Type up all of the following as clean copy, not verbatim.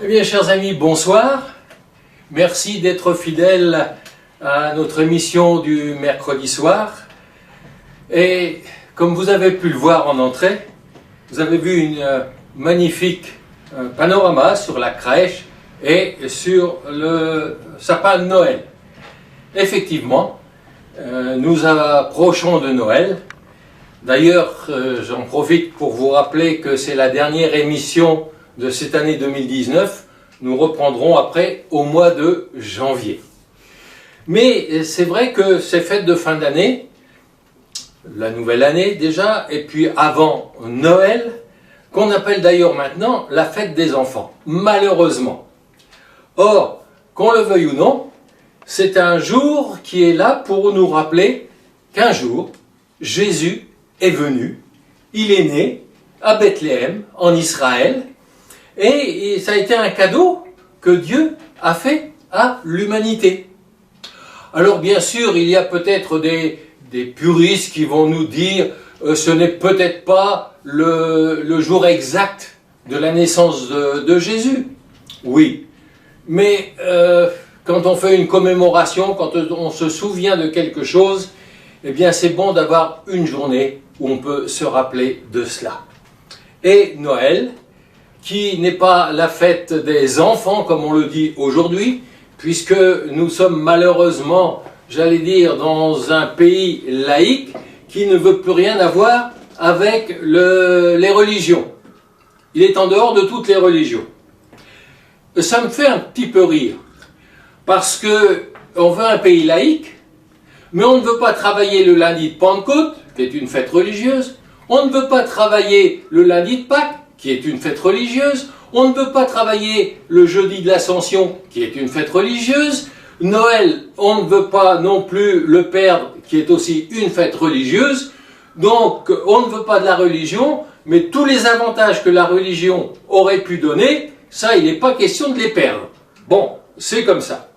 Eh bien, chers amis, bonsoir. Merci d'être fidèles à notre émission du mercredi soir. Et comme vous avez pu le voir en entrée, vous avez vu une magnifique panorama sur la crèche et sur le sapin de Noël. Effectivement, nous approchons de Noël. D'ailleurs, j'en profite pour vous rappeler que c'est la dernière émission de cette année 2019, nous reprendrons après au mois de janvier. Mais c'est vrai que ces fêtes de fin d'année, la nouvelle année déjà, et puis avant Noël, qu'on appelle d'ailleurs maintenant la fête des enfants, malheureusement. Or, qu'on le veuille ou non, c'est un jour qui est là pour nous rappeler qu'un jour, Jésus est venu, il est né à Bethléem, en Israël, et ça a été un cadeau que Dieu a fait à l'humanité. Alors bien sûr, il y a peut-être des puristes qui vont nous dire ce n'est peut-être pas le jour exact de la naissance de Jésus. Oui, mais quand on fait une commémoration, quand on se souvient de quelque chose, eh bien c'est bon d'avoir une journée où on peut se rappeler de cela. Et Noël, qui n'est pas la fête des enfants comme on le dit aujourd'hui, puisque nous sommes malheureusement, j'allais dire, dans un pays laïque qui ne veut plus rien avoir avec les religions. Il est en dehors de toutes les religions. Ça me fait un petit peu rire, parce que on veut un pays laïque, mais on ne veut pas travailler le lundi de Pentecôte, qui est une fête religieuse, on ne veut pas travailler le lundi de Pâques, qui est une fête religieuse, on ne peut pas travailler le jeudi de l'Ascension, qui est une fête religieuse, Noël, on ne veut pas non plus le perdre, qui est aussi une fête religieuse, donc on ne veut pas de la religion, mais tous les avantages que la religion aurait pu donner, ça, il n'est pas question de les perdre. Bon, c'est comme ça.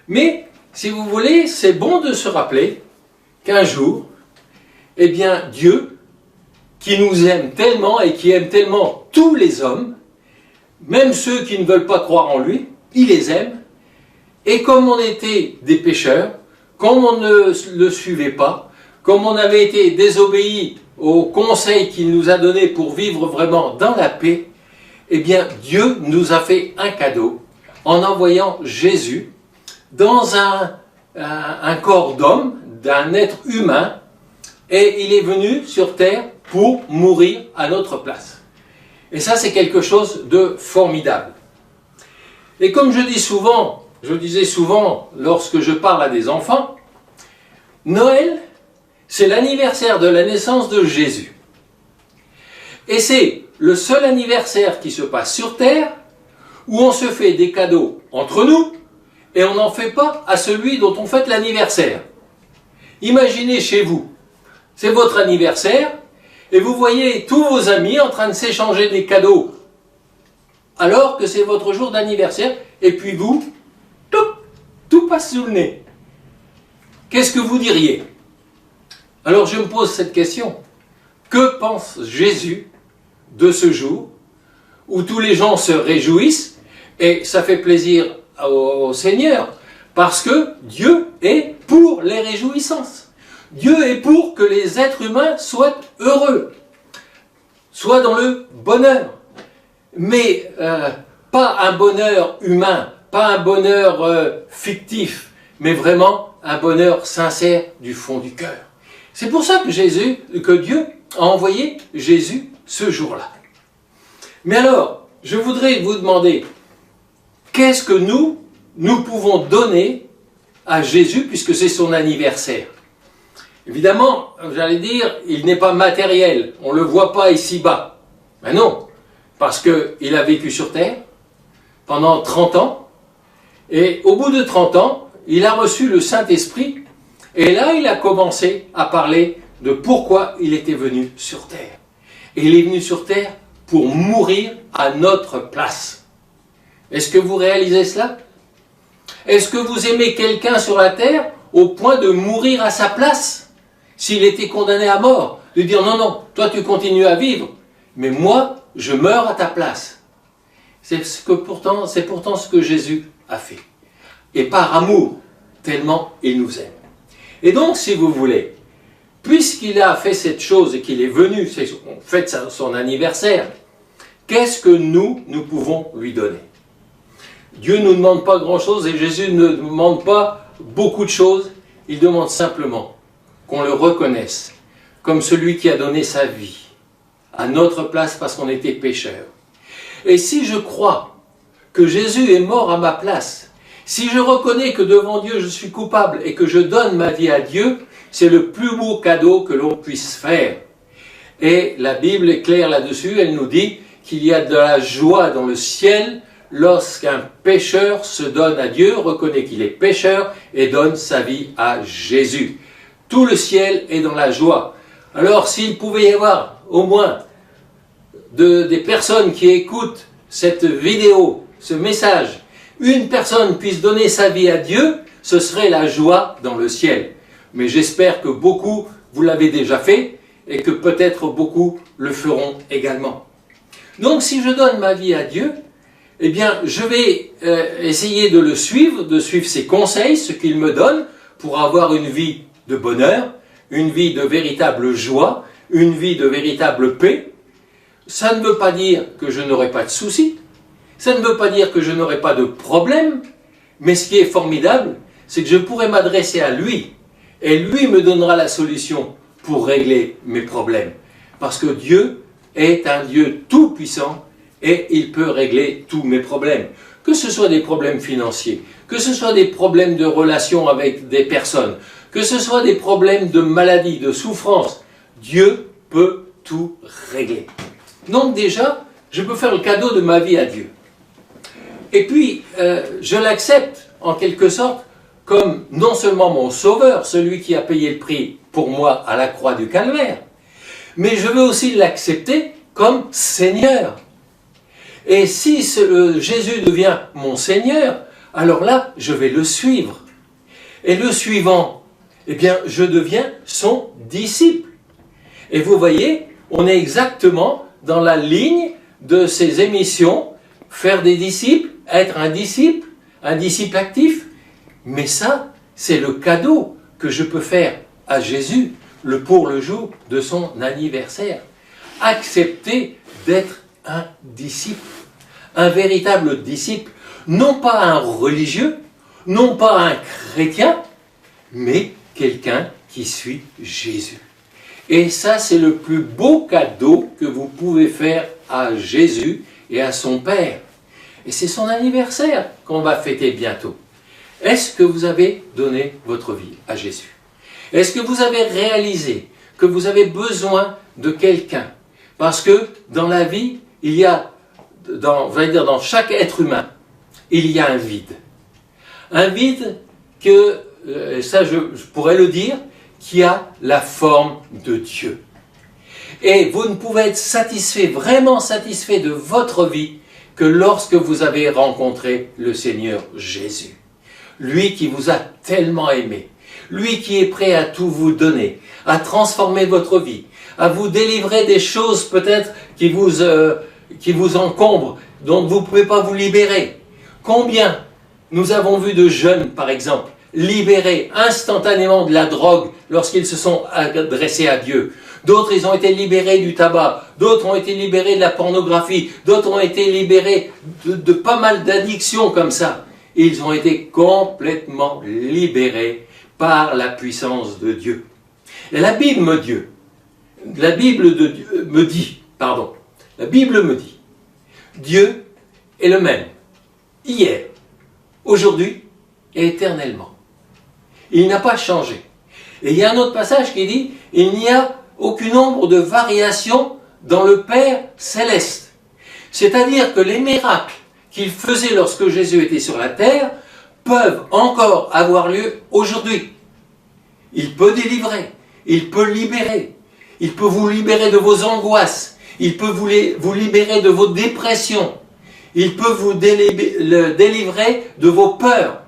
Mais, si vous voulez, c'est bon de se rappeler qu'un jour, eh bien, Dieu, qui nous aime tellement et qui aime tellement tous les hommes, même ceux qui ne veulent pas croire en lui, il les aime. Et comme on était des pécheurs, comme on ne le suivait pas, comme on avait été désobéis aux conseils qu'il nous a donnés pour vivre vraiment dans la paix, eh bien Dieu nous a fait un cadeau en envoyant Jésus dans un corps d'homme, d'un être humain, et il est venu sur terre pour mourir à notre place. Et ça, c'est quelque chose de formidable. Et comme je disais souvent lorsque je parle à des enfants, Noël, c'est l'anniversaire de la naissance de Jésus. Et c'est le seul anniversaire qui se passe sur terre où on se fait des cadeaux entre nous et on n'en fait pas à celui dont on fête l'anniversaire. Imaginez chez vous, c'est votre anniversaire, et vous voyez tous vos amis en train de s'échanger des cadeaux, alors que c'est votre jour d'anniversaire, et puis vous, tout passe sous le nez. Qu'est-ce que vous diriez? Alors je me pose cette question. Que pense Jésus de ce jour, où tous les gens se réjouissent, et ça fait plaisir au Seigneur, parce que Dieu est pour les réjouissances. Dieu est pour que les êtres humains soient heureux, soient dans le bonheur. Mais pas un bonheur humain pas un bonheur fictif, mais vraiment un bonheur sincère du fond du cœur. C'est pour ça que Dieu a envoyé Jésus ce jour-là. Mais alors, je voudrais vous demander, qu'est-ce que nous pouvons donner à Jésus puisque c'est son anniversaire? Évidemment, j'allais dire, il n'est pas matériel, on ne le voit pas ici-bas. Mais non, parce qu'il a vécu sur terre pendant 30 ans, et au bout de 30 ans, il a reçu le Saint-Esprit, et là il a commencé à parler de pourquoi il était venu sur terre. Et il est venu sur terre pour mourir à notre place. Est-ce que vous réalisez cela? Est-ce que vous aimez quelqu'un sur la terre au point de mourir à sa place? S'il était condamné à mort, de dire non, non, toi tu continues à vivre, mais moi je meurs à ta place. C'est pourtant ce que Jésus a fait. Et par amour, tellement il nous aime. Et donc, si vous voulez, puisqu'il a fait cette chose et qu'il est venu, on fête son anniversaire, qu'est-ce que nous pouvons lui donner? Dieu ne nous demande pas grand-chose et Jésus ne nous demande pas beaucoup de choses. Il demande simplement qu'on le reconnaisse comme celui qui a donné sa vie à notre place parce qu'on était pécheurs. Et si je crois que Jésus est mort à ma place, si je reconnais que devant Dieu je suis coupable et que je donne ma vie à Dieu, c'est le plus beau cadeau que l'on puisse faire. Et la Bible est claire là-dessus, elle nous dit qu'il y a de la joie dans le ciel lorsqu'un pécheur se donne à Dieu, reconnaît qu'il est pécheur et donne sa vie à Jésus. Tout le ciel est dans la joie. Alors s'il pouvait y avoir au moins des personnes qui écoutent cette vidéo, ce message, une personne puisse donner sa vie à Dieu, ce serait la joie dans le ciel. Mais j'espère que beaucoup, vous l'avez déjà fait, et que peut-être beaucoup le feront également. Donc si je donne ma vie à Dieu, eh bien je vais essayer de le suivre, de suivre ses conseils, ce qu'il me donne, pour avoir une vie de bonheur, une vie de véritable joie, une vie de véritable paix. Ça ne veut pas dire que je n'aurai pas de soucis, ça ne veut pas dire que je n'aurai pas de problèmes, mais ce qui est formidable, c'est que je pourrai m'adresser à lui, et lui me donnera la solution pour régler mes problèmes. Parce que Dieu est un Dieu tout-puissant, et il peut régler tous mes problèmes. Que ce soit des problèmes financiers, que ce soit des problèmes de relations avec des personnes, que ce soit des problèmes de maladie, de souffrance, Dieu peut tout régler. Donc déjà, je peux faire le cadeau de ma vie à Dieu. Et puis, je l'accepte en quelque sorte comme non seulement mon sauveur, celui qui a payé le prix pour moi à la croix du Calvaire, mais je veux aussi l'accepter comme Seigneur. Et si Jésus devient mon Seigneur, alors là, je vais le suivre. Et le suivant, eh bien, je deviens son disciple. Et vous voyez, on est exactement dans la ligne de ces émissions, faire des disciples, être un disciple actif. Mais ça, c'est le cadeau que je peux faire à Jésus pour le jour de son anniversaire. Accepter d'être un disciple, un véritable disciple, non pas un religieux, non pas un chrétien, mais quelqu'un qui suit Jésus. Et ça, c'est le plus beau cadeau que vous pouvez faire à Jésus et à son Père. Et c'est son anniversaire qu'on va fêter bientôt. Est-ce que vous avez donné votre vie à Jésus? Est-ce que vous avez réalisé que vous avez besoin de quelqu'un? Parce que dans la vie, il y a, dans chaque être humain, il y a un vide. Un vide que, ça je pourrais le dire, qui a la forme de Dieu. Et vous ne pouvez être satisfait, vraiment satisfait de votre vie, que lorsque vous avez rencontré le Seigneur Jésus. Lui qui vous a tellement aimé, lui qui est prêt à tout vous donner, à transformer votre vie, à vous délivrer des choses peut-être qui vous encombrent, dont vous ne pouvez pas vous libérer. Combien nous avons vu de jeunes, par exemple, libérés instantanément de la drogue lorsqu'ils se sont adressés à Dieu. D'autres, ils ont été libérés du tabac, d'autres ont été libérés de la pornographie, d'autres ont été libérés de pas mal d'addictions comme ça. ils ont été complètement libérés par la puissance de Dieu. Et la Bible me dit, Dieu est le même, hier, aujourd'hui et éternellement. Il n'a pas changé. Et il y a un autre passage qui dit, il n'y a aucune ombre de variation dans le Père céleste. C'est-à-dire que les miracles qu'il faisait lorsque Jésus était sur la terre peuvent encore avoir lieu aujourd'hui. Il peut délivrer, il peut libérer, il peut vous libérer de vos angoisses, il peut vous libérer de vos dépressions, il peut vous délivrer de vos peurs.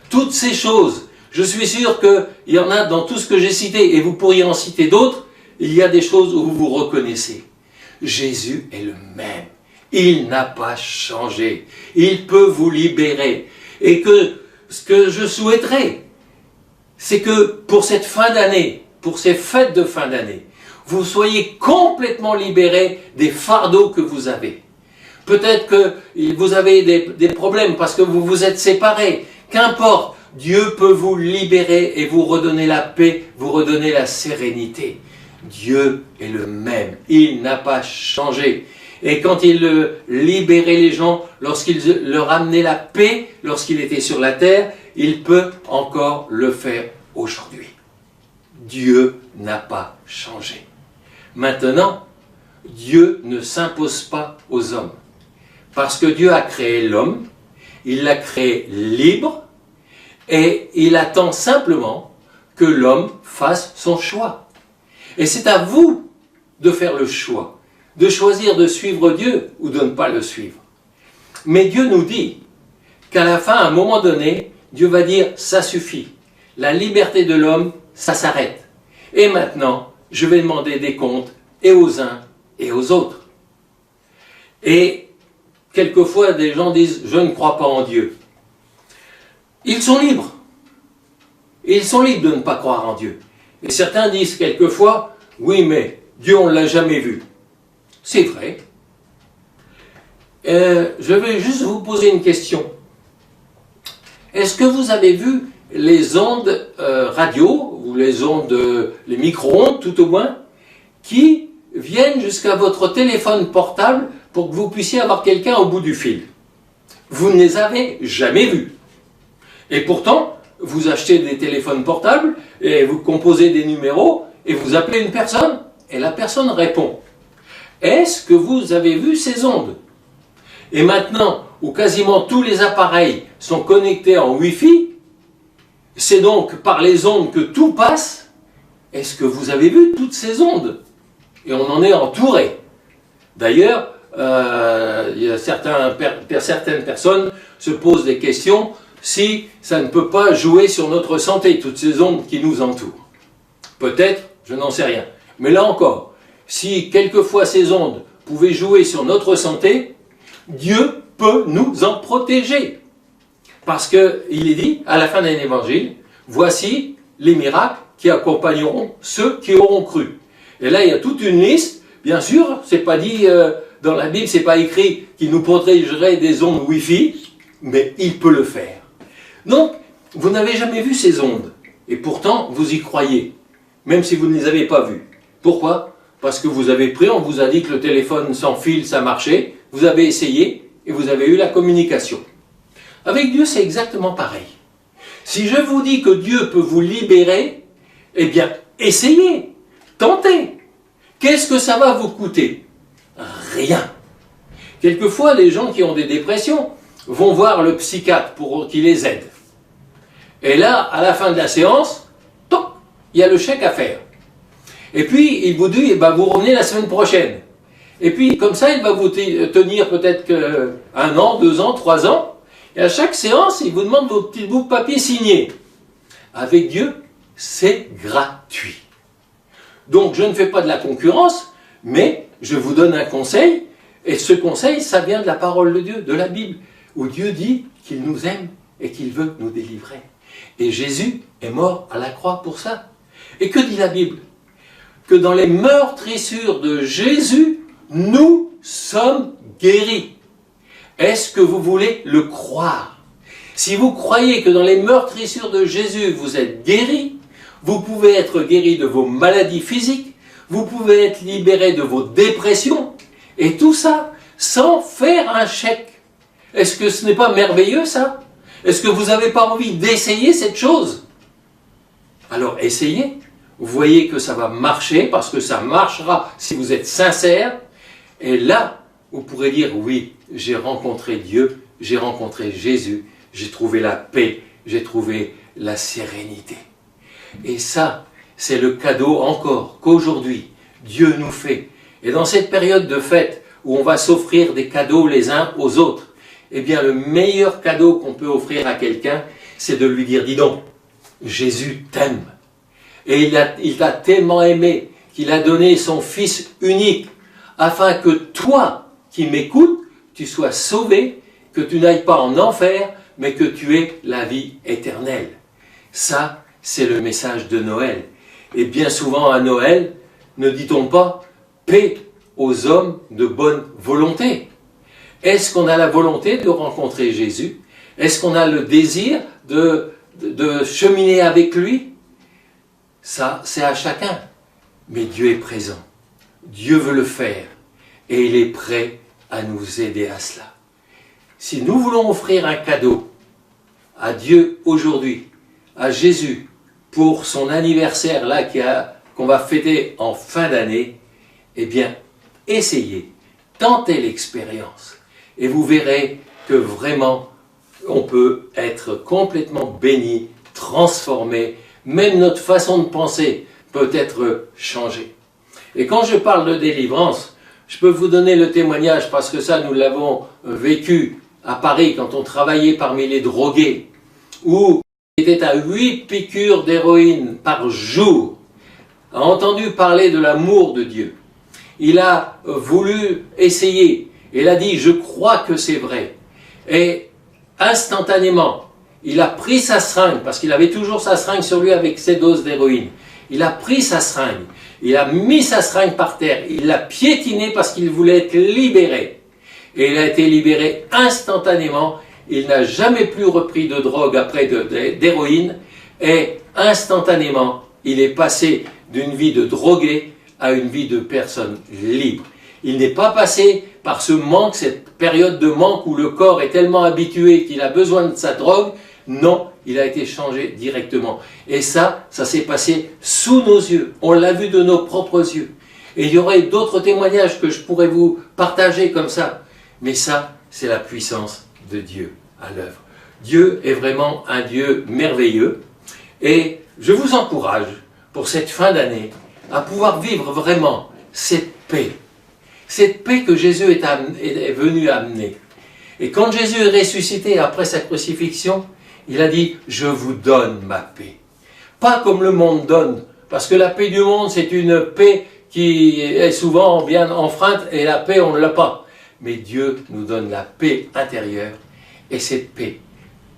Toutes ces choses, je suis sûr qu'il y en a dans tout ce que j'ai cité, et vous pourriez en citer d'autres, il y a des choses où vous vous reconnaissez. Jésus est le même. Il n'a pas changé. Il peut vous libérer. Et que ce que je souhaiterais, c'est que pour cette fin d'année, pour ces fêtes de fin d'année, vous soyez complètement libérés des fardeaux que vous avez. Peut-être que vous avez des problèmes parce que vous vous êtes séparés. Qu'importe, Dieu peut vous libérer et vous redonner la paix, vous redonner la sérénité. Dieu est le même. Il n'a pas changé. Et quand il libérait les gens, lorsqu'il leur amenait la paix, lorsqu'il était sur la terre, il peut encore le faire aujourd'hui. Dieu n'a pas changé. Maintenant, Dieu ne s'impose pas aux hommes. Parce que Dieu a créé l'homme, il l'a créé libre, et il attend simplement que l'homme fasse son choix. Et c'est à vous de faire le choix, de choisir de suivre Dieu ou de ne pas le suivre. Mais Dieu nous dit qu'à la fin, à un moment donné, Dieu va dire « ça suffit ». La liberté de l'homme, ça s'arrête. Et maintenant, je vais demander des comptes et aux uns et aux autres. Et quelquefois, des gens disent « je ne crois pas en Dieu ». Ils sont libres. Ils sont libres de ne pas croire en Dieu. Et certains disent quelquefois « oui, mais Dieu, on ne l'a jamais vu ». C'est vrai. Je vais juste vous poser une question. Est-ce que vous avez vu les ondes radio, ou les ondes, les micro-ondes tout au moins, qui viennent jusqu'à votre téléphone portable pour que vous puissiez avoir quelqu'un au bout du fil? Vous ne les avez jamais vus. Et pourtant, vous achetez des téléphones portables, et vous composez des numéros, et vous appelez une personne, et la personne répond. Est-ce que vous avez vu ces ondes? Et maintenant, où quasiment tous les appareils sont connectés en Wi-Fi, c'est donc par les ondes que tout passe. Est-ce que vous avez vu toutes ces ondes? Et on en est entouré. D'ailleurs, certaines personnes se posent des questions si ça ne peut pas jouer sur notre santé, toutes ces ondes qui nous entourent. Peut-être, je n'en sais rien. Mais là encore, si quelquefois ces ondes pouvaient jouer sur notre santé, Dieu peut nous en protéger. Parce qu'il est dit, à la fin d'un évangile, voici les miracles qui accompagneront ceux qui auront cru. Et là, il y a toute une liste. Bien sûr, c'est pas dit dans la Bible, c'est pas écrit qu'il nous protégerait des ondes Wi-Fi, mais il peut le faire. Donc, vous n'avez jamais vu ces ondes. Et pourtant, vous y croyez, même si vous ne les avez pas vues. Pourquoi? Parce que vous avez pris, on vous a dit que le téléphone sans fil, ça marchait, vous avez essayé et vous avez eu la communication. Avec Dieu, c'est exactement pareil. Si je vous dis que Dieu peut vous libérer, eh bien, essayez, tentez. Qu'est-ce que ça va vous coûter? Rien. Quelquefois, les gens qui ont des dépressions vont voir le psychiatre pour qu'il les aide. Et là, à la fin de la séance, toc, il y a le chèque à faire. Et puis, il vous dit, vous revenez la semaine prochaine. Et puis, comme ça, il va vous tenir peut-être 1 an, 2 ans, 3 ans. Et à chaque séance, il vous demande vos petits bouts de papier signés. Avec Dieu, c'est gratuit. Donc, je ne fais pas de la concurrence, mais je vous donne un conseil. Et ce conseil, ça vient de la parole de Dieu, de la Bible, où Dieu dit qu'il nous aime et qu'il veut nous délivrer. Et Jésus est mort à la croix pour ça. Et que dit la Bible? Que dans les meurtrissures de Jésus, nous sommes guéris. Est-ce que vous voulez le croire? Si vous croyez que dans les meurtrissures de Jésus, vous êtes guéri, vous pouvez être guéri de vos maladies physiques, vous pouvez être libéré de vos dépressions, et tout ça sans faire un chèque. Est-ce que ce n'est pas merveilleux ça? Est-ce que vous n'avez pas envie d'essayer cette chose? Alors essayez. Vous voyez que ça va marcher, parce que ça marchera si vous êtes sincère. Et là, vous pourrez dire, oui, j'ai rencontré Dieu, j'ai rencontré Jésus, j'ai trouvé la paix, j'ai trouvé la sérénité. Et ça, c'est le cadeau encore qu'aujourd'hui, Dieu nous fait. Et dans cette période de fête, où on va s'offrir des cadeaux les uns aux autres, eh bien le meilleur cadeau qu'on peut offrir à quelqu'un, c'est de lui dire, dis donc, Jésus t'aime. Et il t'a tellement aimé qu'il a donné son Fils unique, afin que toi qui m'écoutes, tu sois sauvé, que tu n'ailles pas en enfer, mais que tu aies la vie éternelle. Ça, c'est le message de Noël. Et bien souvent à Noël, ne dit-on pas « paix aux hommes de bonne volonté ». Est-ce qu'on a la volonté de rencontrer Jésus? Est-ce qu'on a le désir de cheminer avec lui? Ça, c'est à chacun. Mais Dieu est présent. Dieu veut le faire. Et il est prêt à nous aider à cela. Si nous voulons offrir un cadeau à Dieu aujourd'hui, à Jésus, pour son anniversaire là qu'on va fêter en fin d'année, eh bien, essayez, tentez l'expérience. Et vous verrez que vraiment, on peut être complètement béni, transformé, même notre façon de penser peut être changée. Et quand je parle de délivrance, je peux vous donner le témoignage parce que ça, nous l'avons vécu à Paris quand on travaillait parmi les drogués, où il était à 8 piqûres d'héroïne par jour, a entendu parler de l'amour de Dieu. Il a voulu essayer. Il a dit, je crois que c'est vrai. Et instantanément, il a pris sa seringue, parce qu'il avait toujours sa seringue sur lui avec ses doses d'héroïne. Il a pris sa seringue, il a mis sa seringue par terre, il l'a piétinée parce qu'il voulait être libéré. Et il a été libéré instantanément. Il n'a jamais plus repris de drogue après d'héroïne. Et instantanément, il est passé d'une vie de drogué à une vie de personne libre. Il n'est pas passé par ce manque, cette période de manque où le corps est tellement habitué qu'il a besoin de sa drogue. Non, il a été changé directement. Et ça s'est passé sous nos yeux. On l'a vu de nos propres yeux. Et il y aurait d'autres témoignages que je pourrais vous partager comme ça. Mais ça, c'est la puissance de Dieu à l'œuvre. Dieu est vraiment un Dieu merveilleux. Et je vous encourage, pour cette fin d'année, à pouvoir vivre vraiment cette paix. Cette paix que Jésus est venu amener. Et quand Jésus est ressuscité après sa crucifixion, il a dit « Je vous donne ma paix ». Pas comme le monde donne, parce que la paix du monde, c'est une paix qui est souvent bien enfreinte, et la paix, on ne l'a pas. Mais Dieu nous donne la paix intérieure, et cette paix,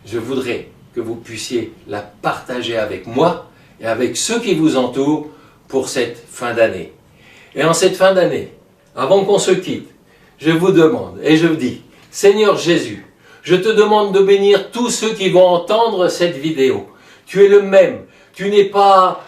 je voudrais que vous puissiez la partager avec moi, et avec ceux qui vous entourent, pour cette fin d'année. Et en cette fin d'année, avant qu'on se quitte, je vous demande, et je vous dis, Seigneur Jésus, je te demande de bénir tous ceux qui vont entendre cette vidéo. Tu es le même, tu n'es pas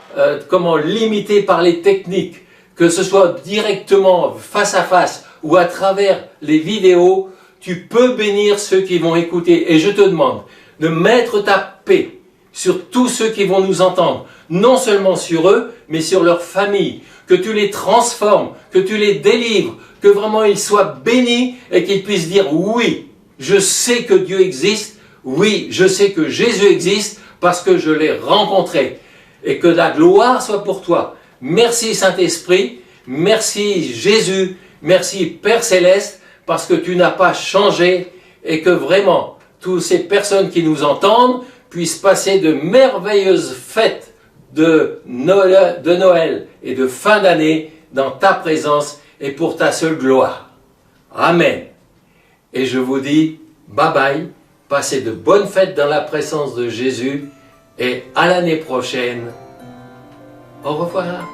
limité par les techniques, que ce soit directement face à face ou à travers les vidéos, tu peux bénir ceux qui vont écouter. Et je te demande de mettre ta paix sur tous ceux qui vont nous entendre, non seulement sur eux, mais sur leur famille, que tu les transformes, que tu les délivres, que vraiment ils soient bénis et qu'ils puissent dire oui, je sais que Dieu existe, oui, je sais que Jésus existe parce que je l'ai rencontré et que la gloire soit pour toi. Merci Saint-Esprit, merci Jésus, merci Père Céleste parce que tu n'as pas changé et que vraiment toutes ces personnes qui nous entendent puissent passer de merveilleuses fêtes de Noël et de fin d'année dans ta présence et pour ta seule gloire. Amen. Et je vous dis bye bye, passez de bonnes fêtes dans la présence de Jésus et à l'année prochaine. Au revoir.